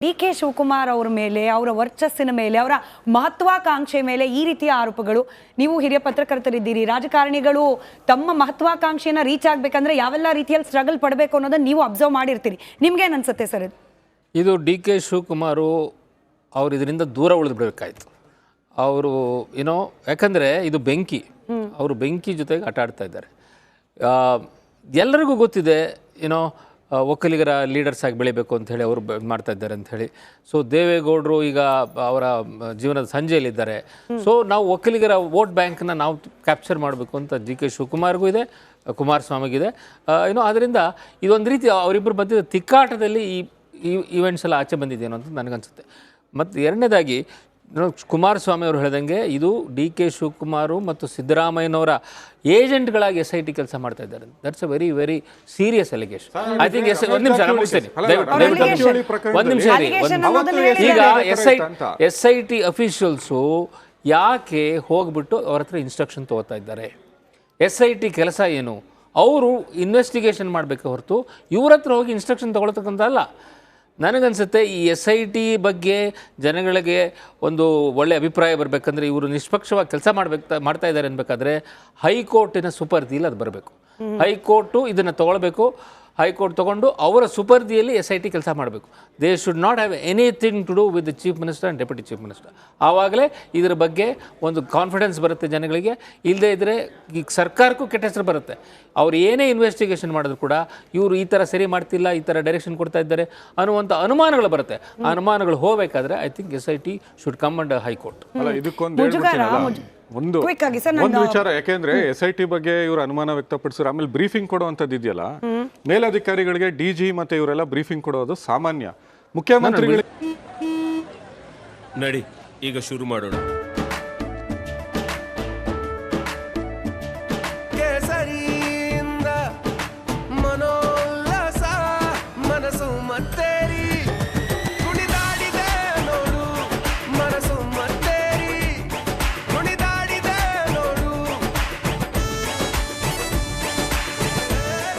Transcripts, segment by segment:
ಡಿ.ಕೆ. ಶಿವಕುಮಾರ್ ಅವರ ಮೇಲೆ, ಅವರ ವರ್ಚಸ್ಸಿನ ಮೇಲೆ, ಅವರ ಮಹತ್ವಾಕಾಂಕ್ಷೆ ಮೇಲೆ ಈ ರೀತಿಯ ಆರೋಪಗಳು. ನೀವು ಹಿರಿಯ ಪತ್ರಕರ್ತರಿದ್ದೀರಿ, ರಾಜಕಾರಣಿಗಳು ತಮ್ಮ ಮಹತ್ವಾಕಾಂಕ್ಷೆಯನ್ನು ರೀಚ್ ಆಗಬೇಕಂದ್ರೆ ಯಾವೆಲ್ಲ ರೀತಿಯಲ್ಲಿ ಸ್ಟ್ರಗಲ್ ಪಡಬೇಕು ಅನ್ನೋದನ್ನ ನೀವು ಅಬ್ಸರ್ವ್ ಮಾಡಿರ್ತೀರಿ. ನಿಮ್ಗೇನು ಅನ್ಸುತ್ತೆ ಸರ್ ಇದು? ಡಿ.ಕೆ. ಶಿವಕುಮಾರ್ ಅವರು ಇದರಿಂದ ದೂರ ಉಳಿದ್ಬಿಡಬೇಕಾಯ್ತು. ಅವರು ಯಾಕಂದರೆ ಇದು ಬೆಂಕಿ, ಅವರು ಬೆಂಕಿ ಜೊತೆಗೆ ಆಟ ಆಡ್ತಾ ಇದ್ದಾರೆ. ಎಲ್ಲರಿಗೂ ಗೊತ್ತಿದೆ ಒಕ್ಕಲಿಗರ ಲೀಡರ್ಸ್ ಆಗಿ ಬೆಳಿಬೇಕು ಅಂಥೇಳಿ ಅವರು ಮಾಡ್ತಾ ಇದ್ದಾರೆ ಅಂಥೇಳಿ. ಸೊ ದೇವೇಗೌಡರು ಈಗ ಅವರ ಜೀವನದ ಸಂಜೆಯಲ್ಲಿದ್ದಾರೆ. ಸೊ ನಾವು ಒಕ್ಕಲಿಗರ ವೋಟ್ ಬ್ಯಾಂಕ್ನ ನಾವು ಕ್ಯಾಪ್ಚರ್ ಮಾಡಬೇಕು ಅಂತ ಡಿ.ಕೆ. ಶಿವಕುಮಾರ್ಗೂ ಇದೆ, ಕುಮಾರಸ್ವಾಮಿಗಿದೆ. ಅದರಿಂದ ಇದೊಂದು ರೀತಿ ಅವರಿಬ್ಬರ ಮಧ್ಯದ ತಿಕ್ಕಾಟದಲ್ಲಿ ಈ ಈವೆಂಟ್ಸ್ ಎಲ್ಲ ಆಚೆ ಬಂದಿದ್ದೇನೋ ಅಂತ ನನಗನ್ಸುತ್ತೆ. ಮತ್ತು ಎರಡನೇದಾಗಿ ಕುಮಾರಸ್ವಾಮಿ ಅವರು ಹೇಳ್ದಂಗೆ ಇದು ಡಿ.ಕೆ. ಶಿವಕುಮಾರ್ ಮತ್ತು ಸಿದ್ದರಾಮಯ್ಯನವರ ಏಜೆಂಟ್ಗಳಾಗಿ SIT ಕೆಲಸ ಮಾಡ್ತಾ ಇದ್ದಾರೆ. That's a very very serious allegation. I think ಒಂದು ನಿಮಿಷ ಮುಗಿಸ್ತೇನೆ, ಒಂದು ನಿಮಿಷ ಇರಿ. ಈಗ SIT ಅಫಿಷಿಯಲ್ಸು ಯಾಕೆ ಹೋಗ್ಬಿಟ್ಟು ಅವ್ರ ಹತ್ರ ಇನ್ಸ್ಟ್ರಕ್ಷನ್ ತೊಗೋತಾ ಇದ್ದಾರೆ? SIT ಕೆಲಸ ಏನು? ಅವರು ಇನ್ವೆಸ್ಟಿಗೇಷನ್ ಮಾಡಬೇಕು ಹೊರತು ಇವ್ರ ಹತ್ರ ಹೋಗಿ ಇನ್ಸ್ಟ್ರಕ್ಷನ್ ತೊಗೊಳ್ತಕ್ಕಂಥಲ್ಲ. ನನಗನ್ಸುತ್ತೆ ಈ SIT ಬಗ್ಗೆ ಜನಗಳಿಗೆ ಒಂದು ಒಳ್ಳೆಯ ಅಭಿಪ್ರಾಯ ಬರಬೇಕಂದ್ರೆ ಇವರು ನಿಷ್ಪಕ್ಷವಾಗಿ ಕೆಲಸ ಮಾಡ್ತಾ ಇದ್ದಾರೆ ಅನ್ಬೇಕಾದ್ರೆ ಹೈಕೋರ್ಟಿನ ಸುಪರ್ದಿಯಲ್ಲಿ ಅದು ಬರಬೇಕು. ಹೈಕೋರ್ಟು ಇದನ್ನು ತೊಗೊಳ್ಬೇಕು. ಹೈಕೋರ್ಟ್ ತೊಗೊಂಡು ಅವರ ಸುಪರ್ದಿಯಲ್ಲಿ SIT ಕೆಲಸ ಮಾಡಬೇಕು. They should not have anything to do with the chief minister and deputy chief minister. ಆವಾಗಲೇ ಇದರ ಬಗ್ಗೆ ಒಂದು ಕಾನ್ಫಿಡೆನ್ಸ್ ಬರುತ್ತೆ ಜನಗಳಿಗೆ. ಇಲ್ಲದೇ ಇದ್ದರೆ ಈಗ ಸರ್ಕಾರಕ್ಕೂ ಕೆಟ್ಟ ಹೆಸರು ಬರುತ್ತೆ. ಅವ್ರು ಏನೇ ಇನ್ವೆಸ್ಟಿಗೇಷನ್ ಮಾಡಿದ್ರು ಕೂಡ ಇವರು ಈ ಥರ ಸರಿ ಮಾಡ್ತಿಲ್ಲ, ಈ ಥರ ಡೈರೆಕ್ಷನ್ ಕೊಡ್ತಾ ಇದ್ದಾರೆ ಅನ್ನುವಂಥ ಅನುಮಾನಗಳು ಬರುತ್ತೆ. ಆ ಅನುಮಾನಗಳು ಹೋಗಬೇಕಾದ್ರೆ I think SIT should come under high court. ಒಂದು ವಿಚಾರ, ಯಾಕೆಂದ್ರೆ SIT ಬಗ್ಗೆ ಇವರು ಅನುಮಾನ ವ್ಯಕ್ತಪಡಿಸಿದ್ರು. ಆಮೇಲೆ ಬ್ರೀಫಿಂಗ್ ಕೊಡುವಂಥದ್ದು ಇದೆಯಲ್ಲ, ಮೇಲಧಿಕಾರಿಗಳಿಗೆ DG ಮತ್ತೆ ಇವರೆಲ್ಲ ಬ್ರೀಫಿಂಗ್ ಕೊಡೋದು ಸಾಮಾನ್ಯ. ಮುಖ್ಯಮಂತ್ರಿಗಳಿಗೆ ನಡಿ ಈಗ ಶುರು ಮಾಡೋಣ. ಕೇಸರಿಯಿಂದ ಮನೋಲ್ಲಾಸ ಮನಸ್ಸು ಮತ್ತೇರಿ ಕುಣಿದಾಡಿದೆ ನೋಡು, ಮನಸ್ಸು ಮತ್ತೇರಿ ಕುಣಿದಾಡಿದೆ ನೋಡು.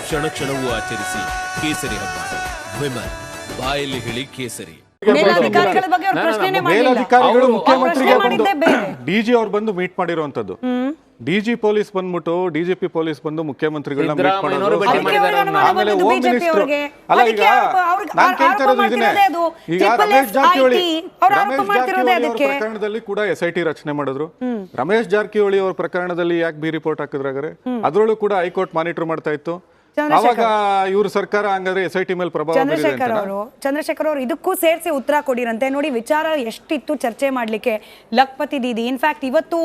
ಕ್ಷಣ ಕ್ಷಣವೂ ಆಚರಿಸಿ ಕೇಸರಿ ಹಬ್ಬ. ವಿಮಲ್ ಬಾಯಲ್ಲಿ ಹೇಳಿ ಕೇಸರಿ. ಮೇಲಧಿಕಾರಿಗಳು ಮುಖ್ಯಮಂತ್ರಿಗೆ ಬಂದು DG ಅವ್ರು ಬಂದು ಮೀಟ್ ಮಾಡಿರುವಂತದ್ದು. DG ಪೊಲೀಸ್ ಬಂದ್ಬಿಟ್ಟು DGP ಪೊಲೀಸ್ ಬಂದು ಮುಖ್ಯಮಂತ್ರಿಗಳನ್ನ ಮೀಟ್ ಮಾಡೋದು. ಆಮೇಲೆ ಹೋಮ್ ಮಿನಿಸ್ಟರ್ ಅಲ್ಲ, ಈಗ ನಾನು ಕೇಳ್ತಾ ಇರೋದು ಇದನ್ನೇ. ಈಗ ರಮೇಶ್ ಜಾರಕಿಹೊಳಿ ಅವರ ಪ್ರಕರಣದಲ್ಲಿ ಕೂಡ SIT ರಚನೆ ಮಾಡಿದ್ರು. ರಮೇಶ್ ಜಾರಕಿಹೊಳಿ ಅವ್ರ ಪ್ರಕರಣದಲ್ಲಿ ಯಾಕೆ ಬಿ ರಿಪೋರ್ಟ್ ಹಾಕಿದ್ರಾಗರೆ ಅದ್ರಲ್ಲೂ ಕೂಡ ಹೈಕೋರ್ಟ್ ಮಾನಿಟರ್ ಮಾಡ್ತಾ ಇತ್ತು. ಅವಾಗ ಇವ್ರ ಸರ್ಕಾರ ಹಂಗಾದ್ರೆ SIT ಮೇಲೆ ಪ್ರಭಾವ ಚಂದ್ರಶೇಖರ್ ಅವರು ಇದಕ್ಕೂ ಸೇರಿಸಿ ಉತ್ತರ ಕೊಡಿರಂತೆ. ನೋಡಿ, ವಿಚಾರ ಎಷ್ಟಿತ್ತು ಚರ್ಚೆ ಮಾಡ್ಲಿಕ್ಕೆ. ಲಖಪತಿ ದೀದಿ ಇನ್ಫ್ಯಾಕ್ಟ್ ಇವತ್ತು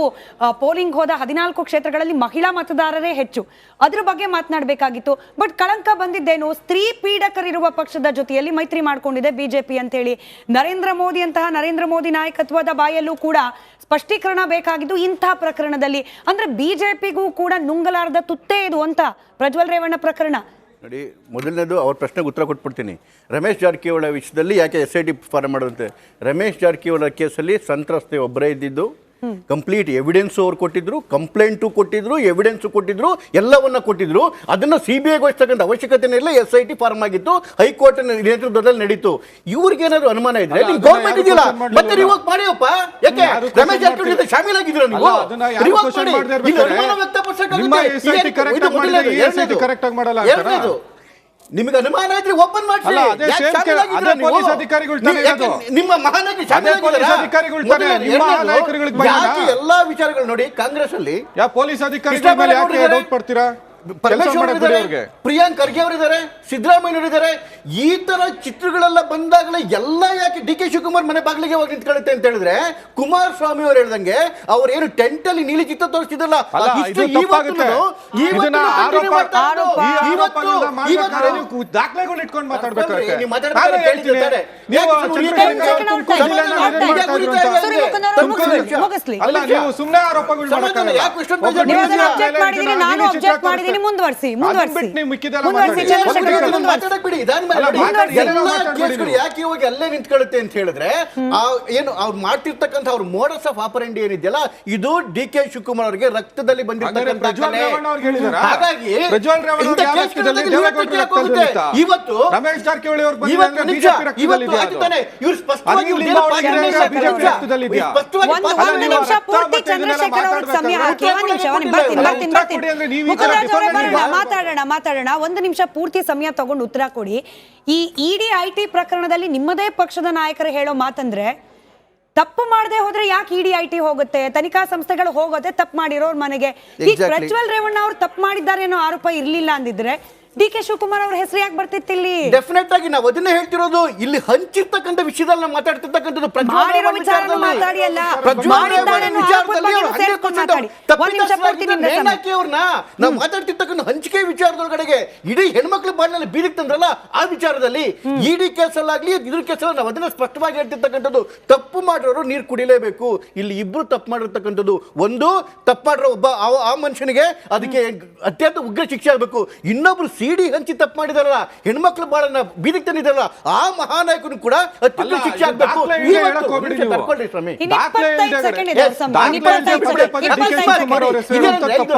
ಪೋಲಿಂಗ್ ಹೋದ 14 ಕ್ಷೇತ್ರಗಳಲ್ಲಿ ಮಹಿಳಾ ಮತದಾರರೇ ಹೆಚ್ಚು. ಅದ್ರ ಬಗ್ಗೆ ಮಾತನಾಡಬೇಕಾಗಿತ್ತು. ಬಟ್ ಕಳಂಕ ಬಂದಿದ್ದೇನು? ಸ್ತ್ರೀ ಪೀಡಕರಿರುವ ಪಕ್ಷದ ಜೊತೆಯಲ್ಲಿ ಮೈತ್ರಿ ಮಾಡ್ಕೊಂಡಿದೆ ಬಿಜೆಪಿ ಅಂತ ಹೇಳಿ ನರೇಂದ್ರ ಮೋದಿ ನಾಯಕತ್ವದ ಬಾಯಲ್ಲೂ ಕೂಡ ಸ್ಪಷ್ಟೀಕರಣ ಬೇಕಾಗಿದ್ದು ಇಂತಹ ಪ್ರಕರಣದಲ್ಲಿ. ಅಂದ್ರೆ ಬಿಜೆಪಿಗೂ ಕೂಡ ನುಂಗಲಾರದ ತುತ್ತೇ ಇದು ಅಂತ ಪ್ರಜ್ವಲ್ ರೇವಣ್ಣ ಪ್ರಕರಣ. ನೋಡಿ, ಮೊದಲನೇದು ಅವ್ರ ಪ್ರಶ್ನೆಗೆ ಉತ್ತರ ಕೊಟ್ಬಿಡ್ತೀನಿ. ರಮೇಶ್ ಜಾರಕಿಹೊಳಿ ವಿಷಯದಲ್ಲಿ ಯಾಕೆ SIT ಫಾರ್ಮ್ ಮಾಡುವಂತೆ? ರಮೇಶ್ ಜಾರಕಿಹೊಳಿ ಕೇಸಲ್ಲಿ ಸಂತ್ರಸ್ತೆ ಒಬ್ಬರೇ ಇದ್ದಿದ್ದು. ಕಂಪ್ಲೀಟ್ ಎವಿಡೆನ್ಸ್ ಅವ್ರು ಕೊಟ್ಟಿದ್ರು, ಕಂಪ್ಲೇಂಟು ಕೊಟ್ಟಿದ್ರು, ಎವಿಡೆನ್ಸ್ ಕೊಟ್ಟಿದ್ರು, ಎಲ್ಲವನ್ನ ಕೊಟ್ಟಿದ್ರು. ಅದನ್ನ CBI ಗೊಳಿಸ್ತಕ್ಕಂಥ ಅವಶ್ಯಕತೆನೇ ಇಲ್ಲ. SIT ಫಾರ್ಮ್ ಆಗಿತ್ತು, ಹೈಕೋರ್ಟ್ ನೇತೃತ್ವದಲ್ಲಿ ನಡೀತು. ಇವ್ರಿಗೇನಾದ್ರು ಅನುಮಾನ ಇದ್ರೆ ಗೌರ್ಮೆಂಟ್ ಇದೆಯಲ್ಲ, ಮತ್ತೆ ರಿವೋಕ್ ಮಾಡಿಯಪ್ಪ. ಯಾಕೆ ರಮೇಶ್ ಜಾರಕಿಹೊಳಿ ಜೊತೆ ಶಾಮೀಲ್ ಆಗಿದ್ರು ನೀವು? ರಿವೋಕ್ ಮಾಡಿ ಅನುಮಾನ ವ್ಯಕ್ತಪಡಿಸೋದು. ನಿಮಗೆ ಅನುಮಾನ ಇದ್ರೆ ಓಪನ್ ಮಾಡಿ. ನಿಮ್ಮ ಮಹಾನಾಯಕರು ಎಲ್ಲಾ ವಿಚಾರಗಳು ನೋಡಿ. ಕಾಂಗ್ರೆಸ್ ಅಲ್ಲಿ ಪೊಲೀಸ್ ಅಧಿಕಾರಿಗಳು ಪಡ್ತೀರಾ? ಪ್ರಿಯಾಂಕ್ ಖರ್ಗೆ ಅವರಿದ್ದಾರೆ, ಸಿದ್ದರಾಮಯ್ಯನವರಿದ್ದಾರೆ. ಈ ತರ ಚಿತ್ರಗಳೆಲ್ಲ ಬಂದಾಗಲೇ ಎಲ್ಲ ಯಾಕೆ DK ಶಿವಕುಮಾರ್ ಮನೆ ಬಾಗಿಲಿಗೆ ಹೋಗಿ ನಿಂತ್ಕೊಳ್ಳುತ್ತೆ ಅಂತ ಹೇಳಿದ್ರೆ, ಕುಮಾರಸ್ವಾಮಿ ಅವರು ಹೇಳ್ದಂಗೆ ಅವ್ರು ಏನು ಟೆಂಟ್ ಅಲ್ಲಿ ನೀಲಿ ಚಿತ್ರ ತೋರಿಸ್ತಿದ್ರಲ್ಲ, ದಾಖಲೆಗಳು ಇಟ್ಕೊಂಡು ಮಾತಾಡ್ಬೇಕು. ಸುಮ್ಮನೆ ಆರೋಪಗಳು ಮುಂದುವರಿಸಿ ಮುಂದುವರಿಸಿ ಅದನ್ನ ಬಿಟ್ಟು ನೀವು ಮಿಕ್ಕಿದೆಲ್ಲ ಮುಂದುವರಿಸಿ ಮಾತಾಡಿ. ಚಂದ್ರಶೇಖರ್ ಅವರು ಮುಂದುವರಿಸಿ. ಮಾತಾಡಕ್ ಬಿಡಿ, ಇದಾದ್ಮೇಲೆ ಅಲ್ಲ, ನೋಡಿ, ಮಾತಾಡಿ, ಎಲ್ಲ ಎಲ್ಲ ಮಾತಾಡ್ಬೇಡಿ ಕೇಸ್ಗಳು ನೀವು. ಯಾಕೆ ಹೋಗಿ ಅಲ್ಲೇ ನಿಂತ್ಕೊಳ್ಳುತ್ತೆ ಅಂತ ಹೇಳಿದ್ರೆ ಏನು ಅವ್ರು ಮಾಡ್ತಿರ್ತಕ್ಕಂಥ ಅವ್ರ ಮೋಡಸ್ ಆಫ್ ಆಪರೆಂಡಿ ಏನಿದೆಯಲ್ಲ, ಇದು ಡಿ ಕೆ ಶಿವಕುಮಾರ್ ಅವರಿಗೆ ರಕ್ತದಲ್ಲಿ ಬಂದಿರ್ತಕ್ಕಂಥ ಪ್ರಜ್ವಲ್ ರೇವಣ್ಣ ಅವ್ರಿಗೆ ಹೇಳಿದಾರಾ? ಹಾಗಾಗಿ ಪ್ರಜ್ವಲ್ ರೇವಣ್ಣ ಇಂಥ ಅವ್ರಿಗೆ ಯಾವ ಕೇಸ್ಗಳಲ್ಲಿ ರಕ್ತದಲ್ಲಿ ದೇವೇಗೌಡರ ರಕ್ತದಲ್ಲಿ ಹೋಗುತ್ತೆ. ಇತ್ತಾ? ಇವತ್ತು ರಮೇಶ್ ಜಾರಕಿಹೊಳಿ ಅವ್ರು ಬಂದಿದ್ದಾರೆ ಇವತ್ತು ಅಂದ್ರೆ ನಿಮಿಷ, ಬಿಜೆಪಿ ರಕ್ತದಲ್ಲಿ ಇವತ್ತು ಇದೆಯಾ ಆಯ್ತು ಅದು? ತಾನೆ, ಇವ್ರು ಸ್ಪಷ್ಟವಾಗಿ ಅದು ಉದ್ದೇಶ ನಿಮ್ಮ ಪಾಲನೆ ಒಳಗೆ ಮಾಡ್ತಾರೆ. ಬಿಜೆಪಿ ರಕ್ತದಲ್ಲಿ ಇದೆಯಾ? ಸ್ಪಷ್ಟವಾಗಿ ಒಂದು ಪಾಲನೆ ನಿಮಿಷ ಮಾಡ್ತಾರೆ. ಪೂರ್ತಿ ಚಂದ್ರಶೇಖರ್ ಅವ್ರಿಗೆ ಸಮಯ ಹಾಕಿ. ಒಂದು ನಿಮಿಷ ಮಾತಾಡೋಣ. ಒಂದು ನಿಮಿಷ ಪೂರ್ತಿ ಸಮಯ ತಗೊಂಡು ಉತ್ತರ ಕೊಡಿ. ಈ ಇಡಿ ಐಟಿ ಪ್ರಕರಣದಲ್ಲಿ ನಿಮ್ಮದೇ ಪಕ್ಷದ ನಾಯಕರು ಹೇಳೋ ಮಾತಂದ್ರೆ, ತಪ್ಪು ಮಾಡದೆ ಹೋದ್ರೆ ಯಾಕೆ ಇಡಿ ಐಟಿ ಹೋಗುತ್ತೆ, ತನಿಖಾ ಸಂಸ್ಥೆಗಳು ಹೋಗುತ್ತೆ ತಪ್ಪು ಮಾಡಿರೋರ್ ಮನೆಗೆ. ಈಗ ಪ್ರಜ್ವಲ್ ರೇವಣ್ಣ ಅವ್ರು ತಪ್ಪು ಮಾಡಿದ್ದಾರೆ ಅನ್ನೋ ಆರೋಪ ಇರ್ಲಿಲ್ಲ ಅಂದಿದ್ರೆ ಡಿ ಕೆ ಶಿವಕುಮಾರ್ ಅವ್ರ ಹೆಸರು ಯಾಕೆ ಬರ್ತಿತ್ತು ಇಲ್ಲಿ? ಡೆಫಿನೆಟ್ ಆಗಿ ನಾವು ಅದನ್ನೇ ಹೇಳ್ತಿರೋದು. ಇಲ್ಲಿ ಹಂಚಿರ್ತಕ್ಕಂಥ ವಿಷಯದಲ್ಲಿ ನಾವು ಮಾತಾಡ್ತಿರ್ತಕ್ಕಂಥದ್ದು ಪ್ರಜ್ವಲ್ ರೇವಣ್ಣ ವಿಚಾರದಲ್ಲಿ. ಮಾತಾಡಿ ಅಲ್ಲ, ಪ್ರಜ್ವಲ್ ರೇವಣ್ಣ ವಿಚಾರದಲ್ಲಿ ಅವ್ರು 100% ತಪ್ಪಿತಸ್ಥರಾಗಿದ್ದಾರೆ. ನೇಣಾಕಿ ಅವ್ರನ್ನ ನಾವು ಮಾತಾಡ್ತಿರ್ತಕ್ಕಂಥ ಹಂಚಿಕೆ ವಿಚಾರದೊಳಗಡೆಗೆ ಇಡೀ ಹೆಣ್ಮಕ್ಳು ಬಾಳಿನಲ್ಲಿ ಬೀದಿಗೆ ತಂದ್ರಲ್ಲ, ಆ ವಿಚಾರದಲ್ಲಿ ಇಡಿ ಕೇಸಲ್ಲಾಗ್ಲಿ ಇದ್ರ ಕೇಸಲ್ಲಿ ನಾವು ಅದನ್ನ ಸ್ಪಷ್ಟವಾಗಿ ಹೇಳ್ತಿರ್ತಕ್ಕಂಥದ್ದು. ತಪ್ಪು ಮಾಡಿರೋರು ನೀರು ಕುಡಿಲೇಬೇಕು. ಇಲ್ಲಿ ಇಬ್ರು ತಪ್ಪು ಮಾಡಿರ್ತಕ್ಕಂಥದ್ದು. ಒಂದು ತಪ್ಪು ಮಾಡಿರೋ ಒಬ್ಬ ಆ ಮನುಷ್ಯನಿಗೆ ಅದಕ್ಕೆ ಅತ್ಯಂತ ಉಗ್ರ ಶಿಕ್ಷೆ ಆಗಬೇಕು. ಇನ್ನೊಬ್ರು ಸಿಡಿ ಹಂಚಿ ತಪ್ಪು ಮಾಡಿದಾರಲ್ಲ, ಹೆಣ್ಮಕ್ಳು ಬಾಳನ್ನ ಬೀದಿಗೆ ತಂದಿದಾರಲ್ಲ, ಆ ಮಹಾನಾಯಕನು ಕೂಡ ಅತ್ಯಂತ ಶಿಕ್ಷೆ ಆಗಬೇಕು.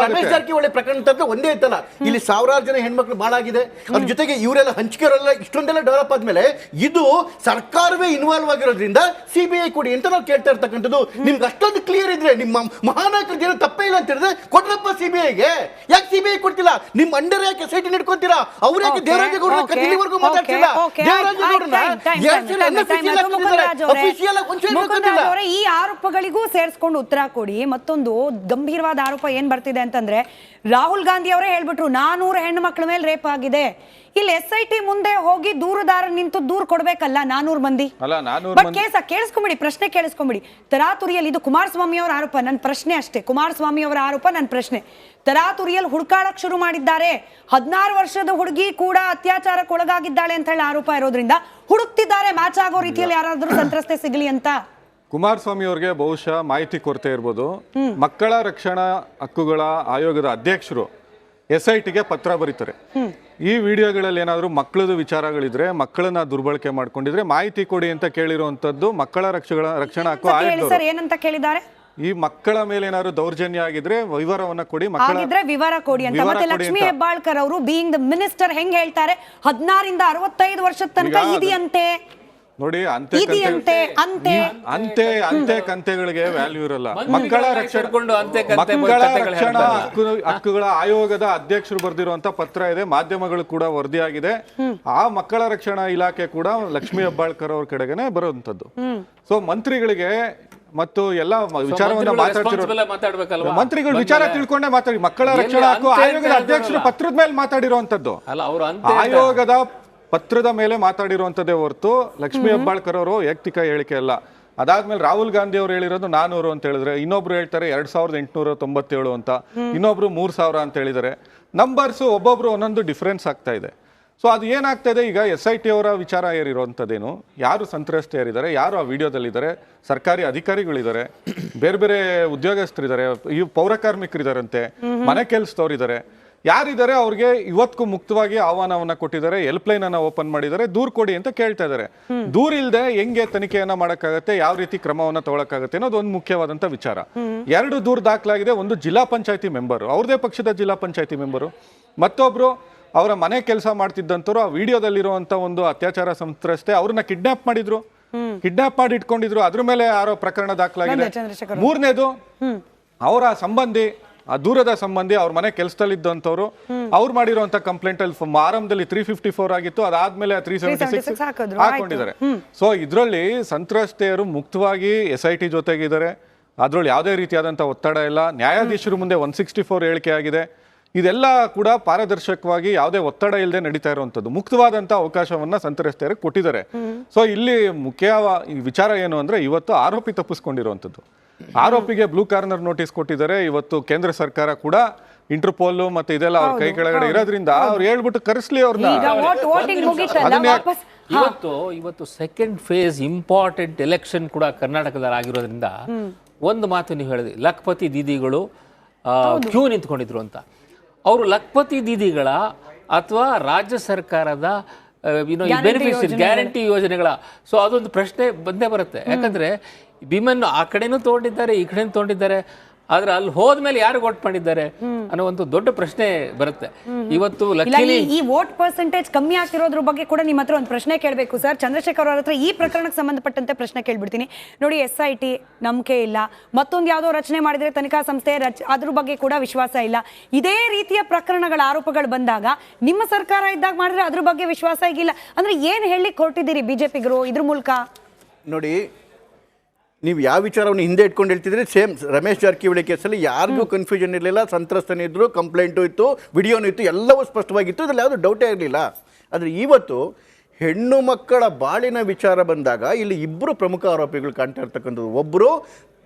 ರಮೇಶ್ ಜಾರಕಿಹೊಳಿ ಪ್ರಕರಣ ತಂದ್ರೆ ಒಂದೇ ಇತ್ತಲ್ಲ, ಇಲ್ಲಿ ಸಾವಿರಾರು ಜನ ಹೆಣ್ಮಕ್ಳು ಬಾಳಾಗಿದೆ. ಅದ್ರ ಜೊತೆಗೆ ಇವರೆಲ್ಲ ಹಂಚಿಕೆಯವರೆಲ್ಲ ಇಷ್ಟೊಂದೆಲ್ಲ ಡೆವಲಪ್ ಆದ್ಮೇಲೆ ಇದು ಸರ್ಕಾರವೇ ಇನ್ವಾಲ್ವ್ ಆಗಿರೋದ್ರಿಂದ ಸಿಬಿಐ ಕೊಡಿ ಅಂತ ನಾವು ಕೇಳ್ತಾ ಇರ್ತಕ್ಕಂಥದ್ದು. ನಿಮ್ಗೆ ಅಷ್ಟೊಂದು ಕ್ಲಿಯರ್ ಇದ್ರೆ, ನಿಮ್ಮ ಮಹಾನಾಯಕರ ಜನ ತಪ್ಪೇ ಇಲ್ಲ ಅಂತ ಹೇಳಿದ್ರೆ ಕೊಡ್ರಪ್ಪ ಸಿಬಿಐಗೆ. ಯಾಕೆ ಸಿಬಿಐ ಕೊಡ್ತಿಲ್ಲ? ನಿಮ್ಮ ಅಂಡರ್ ಯಾಕೆ ಸೈಟ್ ಇಟ್ಕೊಂತೀರಾ? ಅವ್ರು ಯಾಕೆ ದೇವರಾಜೇಗೌಡರ ಕದಿಲಿವರೆಗೂ ಮಾತಾಡ್ತಿಲ್ಲ? ಈ ಆರೋಪಗಳಿಗೂ ಸೇರಿಸ್ಕೊಂಡು ಉತ್ತರ ಕೊಡಿ. ಮತ್ತೊಂದು ಗಂಭೀರವಾದ ಆರೋಪ ಏನ್ ಬರ್ತಿದೆ ಅಂತಂದ್ರೆ, ರಾಹುಲ್ ಗಾಂಧಿ ಅವರೇ ಹೇಳ್ಬಿಟ್ರು 400 ಹೆಣ್ಣು ಮಕ್ಕಳ ಮೇಲೆ ರೇಪ್ ಆಗಿದೆ. ಇಲ್ಲಿ SIT ಮುಂದೆ ಹೋಗಿ ದೂರುದಾರ ನಿಂತು ದೂರ್ ಕೊಡ್ಬೇಕಲ್ಲ 400 ಮಂದಿ. ಬಟ್ ಕೇಳಿಸ್ಕೊಂಬಿಡಿ, ಪ್ರಶ್ನೆ ಕೇಳಿಸ್ಕೊಂಬಿಡಿ. ತರಾತುರಿಯಲ್ಲಿ ಇದು ಕುಮಾರಸ್ವಾಮಿ ಅವರ ಆರೋಪ, ನನ್ನ ಪ್ರಶ್ನೆ ಅಷ್ಟೇ. ಕುಮಾರಸ್ವಾಮಿ ಅವರ ಆರೋಪ, ನನ್ನ ಪ್ರಶ್ನೆ. ತರಾತುರಿಯಲ್ಲಿ ಹುಡುಕಾಡಕ್ ಶುರು ಮಾಡಿದ್ದಾರೆ. 16 ವರ್ಷದ ಹುಡುಗಿ ಕೂಡ ಅತ್ಯಾಚಾರಕ್ಕೆ ಒಳಗಾಗಿದ್ದಾಳೆ ಅಂತ ಹೇಳಿ ಆರೋಪ ಇರೋದ್ರಿಂದ ಹುಡುಕ್ತಿದ್ದಾರೆ, ಮ್ಯಾಚ್ ಆಗೋ ರೀತಿಯಲ್ಲಿ ಯಾರಾದ್ರೂ ಸಂತ್ರಸ್ತೆ ಸಿಗಲಿ ಅಂತ. ಕುಮಾರಸ್ವಾಮಿ ಅವರಿಗೆ ಬಹುಶಃ ಮಾಹಿತಿ ಕೊರತೆ ಇರ್ಬೋದು. ಮಕ್ಕಳ ರಕ್ಷಣಾ ಹಕ್ಕುಗಳ ಆಯೋಗದ ಅಧ್ಯಕ್ಷರು SITಗೆ ಪತ್ರ ಬರೀತಾರೆ. ಈ ವಿಡಿಯೋಗಳಲ್ಲಿ ಏನಾದರೂ ಮಕ್ಕಳದು ವಿಚಾರಗಳಿದ್ರೆ, ಮಕ್ಕಳನ್ನ ದುರ್ಬಳಕೆ ಮಾಡ್ಕೊಂಡಿದ್ರೆ ಮಾಹಿತಿ ಕೊಡಿ ಅಂತ ಕೇಳಿರುವಂತದ್ದು ಮಕ್ಕಳ ರಕ್ಷಣಾ ಹಕ್ಕು ಆಯೋಗ. ಏನಂತ ಕೇಳಿದ್ದಾರೆ? ಈ ಮಕ್ಕಳ ಮೇಲೆ ಏನಾದ್ರು ದೌರ್ಜನ್ಯ ಆಗಿದ್ರೆ ವಿವರವನ್ನ ಕೊಡಿ, ಆಗಿದ್ರೆ ವಿವರ ಕೊಡಿ ಅಂತ. ಮತ್ತೆ ಲಕ್ಷ್ಮೀ ಹೆಬ್ಬಾಳ್ಕರ್ ಅವರು ಬೀಯಿಂಗ್ ದ ಮಿನಿಸ್ಟರ್ ಹೆಂಗ್ ಹೇಳ್ತಾರೆ, 16 ಇಂದ 65 ವರ್ಷದ ತನಕ ಇದೆಯಂತೆ. ನೋಡಿ, ಅಂತೆ ಕಂತೆಗಳಿಗೆ ವ್ಯಾಲ್ಯೂ ಇರಲ್ಲ. ಮಕ್ಕಳ ರಕ್ಷಣಾ ಹಕ್ಕುಗಳ ಆಯೋಗದ ಅಧ್ಯಕ್ಷರು ಬರೆದಿರುವಂತ ಪತ್ರ ಇದೆ, ಮಾಧ್ಯಮಗಳು ಕೂಡ ವರದಿಯಾಗಿದೆ. ಆ ಮಕ್ಕಳ ರಕ್ಷಣಾ ಇಲಾಖೆ ಕೂಡ ಲಕ್ಷ್ಮೀ ಹೆಬ್ಬಾಳ್ಕರ್ ಅವ್ರ ಕಡೆಗೇನೆ ಬರುವಂತದ್ದು. ಸೊ ಮಂತ್ರಿಗಳಿಗೆ ಮತ್ತು ಎಲ್ಲ ವಿಚಾರವನ್ನ ಮಾತಾಡ್ತಿರೋ ಮಂತ್ರಿಗಳು ವಿಚಾರ ತಿಳ್ಕೊಂಡೇ ಮಾತಾಡಿ. ಮಕ್ಕಳ ರಕ್ಷಣಾ ಹಕ್ಕು ಆಯೋಗದ ಅಧ್ಯಕ್ಷರು ಪತ್ರದ ಮೇಲೆ ಮಾತಾಡಿರುವಂತದ್ದು, ಆಯೋಗದ ಪತ್ರದ ಮೇಲೆ ಮಾತಾಡಿರುವಂತದ್ದೇ ಹೊರತು ಲಕ್ಷ್ಮೀ ಹೆಬ್ಬಾಳ್ಕರ್ ಅವರು ವೈಯಕ್ತಿಕ ಹೇಳಿಕೆ ಅಲ್ಲ. ಅದಾದ್ಮೇಲೆ ರಾಹುಲ್ ಗಾಂಧಿ ಅವರು ಹೇಳಿರೋದು 400 ಅಂತ ಹೇಳಿದ್ರೆ, ಇನ್ನೊಬ್ರು ಹೇಳ್ತಾರೆ 2897 ಅಂತ, ಇನ್ನೊಬ್ರು 3000 ಅಂತ ಹೇಳಿದ್ದಾರೆ. ನಂಬರ್ಸ್ ಒಬ್ಬೊಬ್ರು ಒಂದೊಂದು ಡಿಫ್ರೆನ್ಸ್ ಆಗ್ತಾ ಇದೆ. ಸೊ ಅದು ಏನಾಗ್ತಾ ಇದೆ ಈಗ, SIT ಅವರ ವಿಚಾರ ಏರಿರುವಂಥದ್ದೇನು, ಯಾರು ಸಂತ್ರಸ್ತೆಯರಿದ್ದಾರೆ, ಯಾರು ಆ ವಿಡಿಯೋದಲ್ಲಿದ್ದಾರೆ, ಸರ್ಕಾರಿ ಅಧಿಕಾರಿಗಳಿದ್ದಾರೆ, ಬೇರೆ ಬೇರೆ ಉದ್ಯೋಗಸ್ಥರಿದ್ದಾರೆ, ಈ ಪೌರ ಕಾರ್ಮಿಕರಿದ್ದಾರಂತೆ, ಮನೆ ಕೆಲಸದವರಿದ್ದಾರೆ, ಯಾರಿದ್ದಾರೆ ಅವ್ರಿಗೆ ಇವತ್ತಿಗೂ ಮುಕ್ತವಾಗಿ ಆಹ್ವಾನವನ್ನ ಕೊಟ್ಟಿದ್ದಾರೆ, ಹೆಲ್ಪ್ ಲೈನ್ ಅನ್ನ ಓಪನ್ ಮಾಡಿದ್ದಾರೆ, ದೂರ್ ಕೊಡಿ ಅಂತ ಕೇಳ್ತಾ ಇದ್ದಾರೆ. ದೂರ ಇಲ್ಲದೆ ಹೆಂಗೆ ತನಿಖೆಯನ್ನ ಮಾಡಕ್ಕಾಗತ್ತೆ, ಯಾವ ರೀತಿ ಕ್ರಮವನ್ನ ತಗೊಳಕ್ಕಾಗತ್ತೆ ಅನ್ನೋದು ಒಂದು ಮುಖ್ಯವಾದಂತ ವಿಚಾರ. 2 ದೂರು ದಾಖಲಾಗಿದೆ. ಒಂದು ಜಿಲ್ಲಾ ಪಂಚಾಯತಿ ಮೆಂಬರು, ಅವ್ರದೇ ಪಕ್ಷದ ಜಿಲ್ಲಾ ಪಂಚಾಯತಿ ಮೆಂಬರು, ಮತ್ತೊಬ್ರು ಅವರ ಮನೆ ಕೆಲಸ ಮಾಡ್ತಿದ್ದಂಥವ್ರು, ಆ ವಿಡಿಯೋದಲ್ಲಿರುವಂತ ಒಂದು ಅತ್ಯಾಚಾರ ಸಂತ್ರಸ್ತೆ, ಅವ್ರನ್ನ ಕಿಡ್ನಾಪ್ ಮಾಡಿದ್ರು, ಕಿಡ್ನಾಪ್ ಮಾಡಿ ಇಟ್ಕೊಂಡಿದ್ರು, ಅದ್ರ ಮೇಲೆ ಯಾರೋ ಪ್ರಕರಣ ದಾಖಲಾಗಿದೆ. 3ನೇದು ಅವರ ಸಂಬಂಧಿ, ಆ ದೂರದ ಸಂಬಂಧಿ, ಅವ್ರ ಮನೆ ಕೆಲಸದಲ್ಲಿದ್ದಂಥವ್ರು, ಅವ್ರು ಮಾಡಿರುವಂತ ಕಂಪ್ಲೇಂಟ್ ಅಲ್ಲಿ ಆರಂಭದಲ್ಲಿ 354 ಆಗಿತ್ತು, ಅದಾದ್ಮೇಲೆ 376 ಹಾಕೊಂಡಿದ್ದಾರೆ. ಸೊ ಇದ್ರಲ್ಲಿ ಸಂತ್ರಸ್ತೆಯರು ಮುಕ್ತವಾಗಿ SIT ಜೊತೆಗಿದ್ದಾರೆ, ಅದ್ರಲ್ಲಿ ಯಾವುದೇ ರೀತಿಯಾದಂತ ಒತ್ತಡ ಇಲ್ಲ. ನ್ಯಾಯಾಧೀಶರು ಮುಂದೆ 164 ಹೇಳಿಕೆ ಆಗಿದೆ. ಇದೆಲ್ಲ ಕೂಡ ಪಾರದರ್ಶಕವಾಗಿ ಯಾವುದೇ ಒತ್ತಡ ಇಲ್ಲದೆ ನಡೀತಾ ಇರುವಂತದ್ದು, ಮುಕ್ತವಾದಂತ ಅವಕಾಶವನ್ನ ಸಂತ್ರಸ್ತೆಯರಿಗೆ ಕೊಟ್ಟಿದ್ದಾರೆ. ಸೊ ಇಲ್ಲಿ ಮುಖ್ಯ ವಿಚಾರ ಏನು ಅಂದ್ರೆ, ಇವತ್ತು ಆರೋಪಿ ತಪ್ಪಿಸ್ಕೊಂಡಿರುವಂತದ್ದು, ಆರೋಪಿಗೆ ಬ್ಲೂ ಕಾರ್ನರ್ ನೋಟಿಸ್ ಕೊಟ್ಟಿದ್ದಾರೆ. ಇವತ್ತು ಕೇಂದ್ರ ಸರ್ಕಾರ ಕೂಡ ಇಂಟರ್ಪೋಲ್ ಮತ್ತೆ ಇದೆಲ್ಲ ಅವ್ರ ಕೈ ಕೆಳಗಡೆ ಇರೋದ್ರಿಂದ ಅವ್ರು ಹೇಳ್ಬಿಟ್ಟು ಕರೆಸ್ಲಿ ಅವ್ರನ್ನ. ಇವತ್ತು ಸೆಕೆಂಡ್ ಫೇಸ್ ಇಂಪಾರ್ಟೆಂಟ್ ಎಲೆಕ್ಷನ್ ಕೂಡ ಕರ್ನಾಟಕದಲ್ಲಿ ಆಗಿರೋದ್ರಿಂದ ಒಂದು ಮಾತು ನೀವು ಹೇಳಿದ್ರಿ, ಲಖಪತಿ ದೀದಿಗಳು ಕ್ಯೂ ನಿಂತ್ಕೊಂಡಿದ್ರು ಅಂತ. ಅವರು ಲಖ್ಪತಿ ದೀದಿಗಳ ಅಥವಾ ರಾಜ್ಯ ಸರ್ಕಾರದ ಬೆನಿಫಿಷರಿ ಗ್ಯಾರಂಟಿ ಯೋಜನೆಗಳ. ಸೊ ಅದೊಂದು ಪ್ರಶ್ನೆ ಬಂದೇ ಬರುತ್ತೆ. ಯಾಕಂದ್ರೆ ಭೀಮನ್ನು ಆ ಕಡೆನೂ ತೊಗೊಂಡಿದ್ದಾರೆ, ಈ ಕಡೆನೂ ತೊಗೊಂಡಿದ್ದಾರೆ, ಆದ್ರೆ ಅಲ್ಲಿ ಹೋದ್ಮೇಲೆ ಯಾರು ವೋಟ್ ಮಾಡಿದ್ದಾರೆ ಅನ್ನೋ ಒಂದು ದೊಡ್ಡ ಪ್ರಶ್ನೆ ಬರುತ್ತೆ. ಇವತ್ತು ಈ ವೋಟ್ ಪರ್ಸೆಂಟೇಜ್ ಕಮ್ಮಿ ಆಗ್ತಿರೋದ್ರ ಬಗ್ಗೆ ಕೂಡ ನಿಮ್ಮ ಹತ್ರ ಒಂದು ಪ್ರಶ್ನೆ ಕೇಳಬೇಕು ಸರ್. ಚಂದ್ರಶೇಖರ್ ಅವ್ರ ಹತ್ರ ಈ ಪ್ರಕರಣಕ್ಕೆ ಸಂಬಂಧಪಟ್ಟಂತೆ ಪ್ರಶ್ನೆ ಕೇಳ್ಬಿಡ್ತೀನಿ. ನೋಡಿ, SIT ನಂಬಿಕೆ ಇಲ್ಲ, ಮತ್ತೊಂದು ಯಾವುದೋ ರಚನೆ ಮಾಡಿದ್ರೆ ತನಿಖಾ ಸಂಸ್ಥೆ ಅದ್ರ ಬಗ್ಗೆ ಕೂಡ ವಿಶ್ವಾಸ ಇಲ್ಲ. ಇದೇ ರೀತಿಯ ಪ್ರಕರಣಗಳ ಆರೋಪಗಳು ಬಂದಾಗ ನಿಮ್ಮ ಸರ್ಕಾರ ಇದ್ದಾಗ ಮಾಡಿದ್ರೆ ಅದ್ರ ಬಗ್ಗೆ ವಿಶ್ವಾಸ ಈಗಿಲ್ಲ ಅಂದ್ರೆ ಏನ್ ಹೇಳಲಿಕ್ಕೆ ಹೊರಟಿದ್ದೀರಿ ಬಿಜೆಪಿಗರು ಇದ್ರ ಮೂಲಕ? ನೋಡಿ, ನೀವು ಯಾವ ವಿಚಾರವನ್ನು ಹಿಂದೆ ಇಟ್ಕೊಂಡು ಹೇಳ್ತಿದ್ರಿ, ಸೇಮ್ ರಮೇಶ್ ಜಾರಕಿಹೊಳಿ ಕೇಸಲ್ಲಿ ಯಾರಿಗೂ ಕನ್ಫ್ಯೂಷನ್ ಇರಲಿಲ್ಲ. ಸಂತ್ರಸ್ತನಿದ್ರು, ಕಂಪ್ಲೇಂಟು ಇತ್ತು, ವಿಡಿಯೋನೂ ಇತ್ತು, ಎಲ್ಲವೂ ಸ್ಪಷ್ಟವಾಗಿತ್ತು, ಇದರಲ್ಲಿ ಯಾವುದೂ ಡೌಟೇ ಇರಲಿಲ್ಲ. ಆದರೆ ಇವತ್ತು ಹೆಣ್ಣು ಮಕ್ಕಳ ಬಾಳಿನ ವಿಚಾರ ಬಂದಾಗ ಇಲ್ಲಿ ಇಬ್ಬರು ಪ್ರಮುಖ ಆರೋಪಿಗಳು ಕಾಣ್ತಾ ಇರ್ತಕ್ಕಂಥದ್ದು. ಒಬ್ಬರು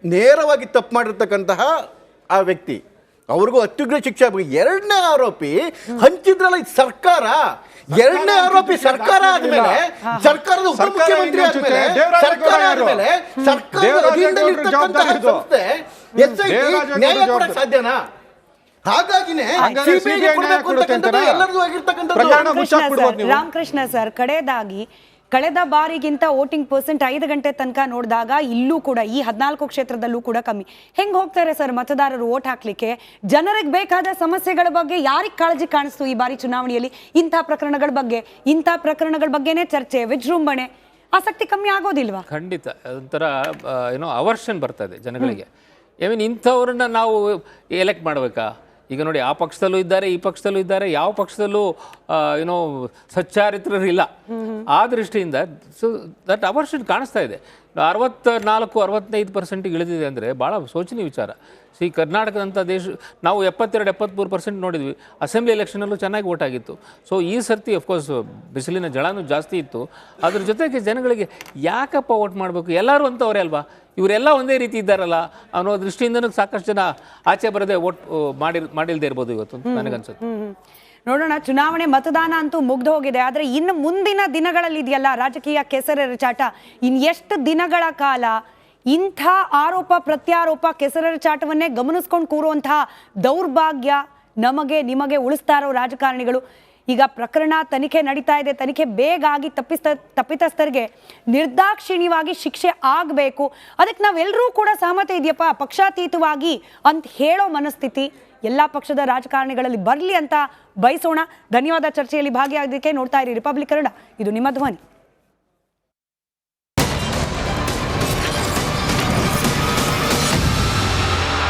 ನೇರವಾಗಿ ತಪ್ಪು ಮಾಡಿರ್ತಕ್ಕಂತಹ ಆ ವ್ಯಕ್ತಿ, ಅವ್ರಿಗೂ ಅತ್ಯುಗ್ರ ಶಿಕ್ಷೆ ಆಗಬೇಕು. ಎರಡನೇ ಆರೋಪಿ ಹಂಚಿದ್ರಲ್ಲ ಇದು ಸರ್ಕಾರ. ಎರಡನೇ ಆರೋಪಿ ಸರ್ಕಾರ ಆದ್ಮೇಲೆ, ಸರ್ಕಾರದ ಉಪಮುಖ್ಯಮಂತ್ರಿ ಆದ್ಮೇಲೆ, ಸರ್ಕಾರ ಆದ್ಮೇಲೆ ಸರ್ಕಾರದ ಅಧೀನದಲ್ಲಿರ್ತಕ್ಕಂತಹ ಸಂಸ್ಥೆ SIT ನ್ಯಾಯ ಕೊಡಕ್ಕೆ ಸಾಧ್ಯನಾ? ಹಾಗಾಗಿನೇ ರಾಮಕೃಷ್ಣ ಸರ್, ಕಳೆದ ಬಾರಿಗಿಂತ ವೋಟಿಂಗ್ ಪರ್ಸೆಂಟ್ 5 ಗಂಟೆ ತನಕ ನೋಡಿದಾಗ ಇಲ್ಲೂ ಕೂಡ ಈ 14 ಕ್ಷೇತ್ರದಲ್ಲೂ ಕೂಡ ಕಮ್ಮಿ. ಹೆಂಗ್ ಹೋಗ್ತಾರೆ ಸರ್ ಮತದಾರರು ವೋಟ್ ಹಾಕ್ಲಿಕ್ಕೆ? ಜನರಿಗೆ ಬೇಕಾದ ಸಮಸ್ಯೆಗಳ ಬಗ್ಗೆ ಯಾರಿಗೆ ಕಾಳಜಿ ಕಾಣಿಸ್ತು ಈ ಬಾರಿ ಚುನಾವಣೆಯಲ್ಲಿ? ಇಂಥ ಪ್ರಕರಣಗಳ ಬಗ್ಗೆನೇ ಚರ್ಚೆ, ವಿಜೃಂಭಣೆ, ಆಸಕ್ತಿ ಕಮ್ಮಿ ಆಗೋದಿಲ್ವಾ? ಖಂಡಿತ ಒಂಥರ ಅವರ್ಷನ್ ಬರ್ತಾ ಇದೆ ಜನಗಳಿಗೆ. ಇಂಥವ್ರನ್ನ ನಾವು ಎಲೆಕ್ಟ್ ಮಾಡಬೇಕಾ? ಈಗ ನೋಡಿ, ಆ ಪಕ್ಷದಲ್ಲೂ ಇದ್ದಾರೆ, ಈ ಪಕ್ಷದಲ್ಲೂ ಇದ್ದಾರೆ, ಯಾವ ಪಕ್ಷದಲ್ಲೂ ಸಚ್ಚಾರಿತ್ರರಿಲ್ಲ. ಆ ದೃಷ್ಟಿಯಿಂದ ಸೊ ದಟ್ ಅವರ್ಷನ್ ಕಾಣಿಸ್ತಾ ಇದೆ. 64-65% ಇಳಿದಿದೆ ಅಂದರೆ ಭಾಳ ಶೋಚನೀಯ ವಿಚಾರ. ಕರ್ನಾಟಕದಂಥ ದೇಶ ನಾವು 72-73% ನೋಡಿದ್ವಿ. ಅಸೆಂಬ್ಲಿ ಎಲೆಕ್ಷನಲ್ಲೂ ಚೆನ್ನಾಗಿ ವೋಟ್ ಆಗಿತ್ತು. ಸೊ ಈ ಸರ್ತಿ ಅಫ್ಕೋರ್ಸ್ ಬಿಸಿಲಿನ ಜಳನೂ ಜಾಸ್ತಿ ಇತ್ತು. ಅದ್ರ ಜೊತೆಗೆ ಜನಗಳಿಗೆ ಯಾಕಪ್ಪ ವೋಟ್ ಮಾಡಬೇಕು, ಎಲ್ಲರೂ ಅಂತವರೇ ಅಲ್ವಾ, ಇವರೆಲ್ಲ ಒಂದೇ ರೀತಿ ಇದ್ದಾರಲ್ಲ ಅನ್ನೋ ದೃಷ್ಟಿಯಿಂದನೂ ಸಾಕಷ್ಟು ಜನ ಆಚೆ ಬರದೆ ವೋಟ್ ಮಾಡಿಲ್ದೇ ಇರ್ಬೋದು ಇವತ್ತು ನನಗನ್ಸುತ್ತೆ. ನೋಡೋಣ, ಚುನಾವಣೆ ಮತದಾನ ಅಂತೂ ಮುಗ್ದು ಹೋಗಿದೆ. ಆದರೆ ಇನ್ನು ಮುಂದಿನ ದಿನಗಳಲ್ಲಿ ಇದೆಯಲ್ಲ ರಾಜಕೀಯ ಕೆಸರೆರಚಾಟ, ಎಷ್ಟು ದಿನಗಳ ಕಾಲ ಇಂಥ ಆರೋಪ ಪ್ರತ್ಯಾರೋಪ ಕೆಸರೆರಚಾಟವನ್ನೇ ಗಮನಿಸ್ಕೊಂಡು ಕೂರುವಂತಹ ದೌರ್ಭಾಗ್ಯ ನಮಗೆ ನಿಮಗೆ ಉಳಿಸ್ತಾ ಇರೋ ರಾಜಕಾರಣಿಗಳು. ಈಗ ಪ್ರಕರಣ ತನಿಖೆ ನಡೀತಾ ಇದೆ, ತನಿಖೆ ಬೇಗ ಆಗಿ ತಪ್ಪಿತಸ್ಥರಿಗೆ ನಿರ್ದಾಕ್ಷಿಣ್ಯವಾಗಿ ಶಿಕ್ಷೆ ಆಗಬೇಕು. ಅದಕ್ಕೆ ನಾವೆಲ್ಲರೂ ಕೂಡ ಸಹಮತ ಇದೆಯಪ್ಪ, ಪಕ್ಷಾತೀತವಾಗಿ ಅಂತ ಹೇಳೋ ಮನಸ್ಥಿತಿ ಎಲ್ಲ ಪಕ್ಷದ ರಾಜಕಾರಣಿಗಳಲ್ಲಿ ಬರಲಿ ಅಂತ ಬಯಸೋಣ. ಧನ್ಯವಾದ ಚರ್ಚೆಯಲ್ಲಿ ಭಾಗಿಯಾಗೋದಕ್ಕೆ. ನೋಡ್ತಾ ಇರಿ ರಿಪಬ್ಲಿಕ್ ಕನ್ನಡ, ಇದು ನಿಮ್ಮ ಧ್ವನಿ.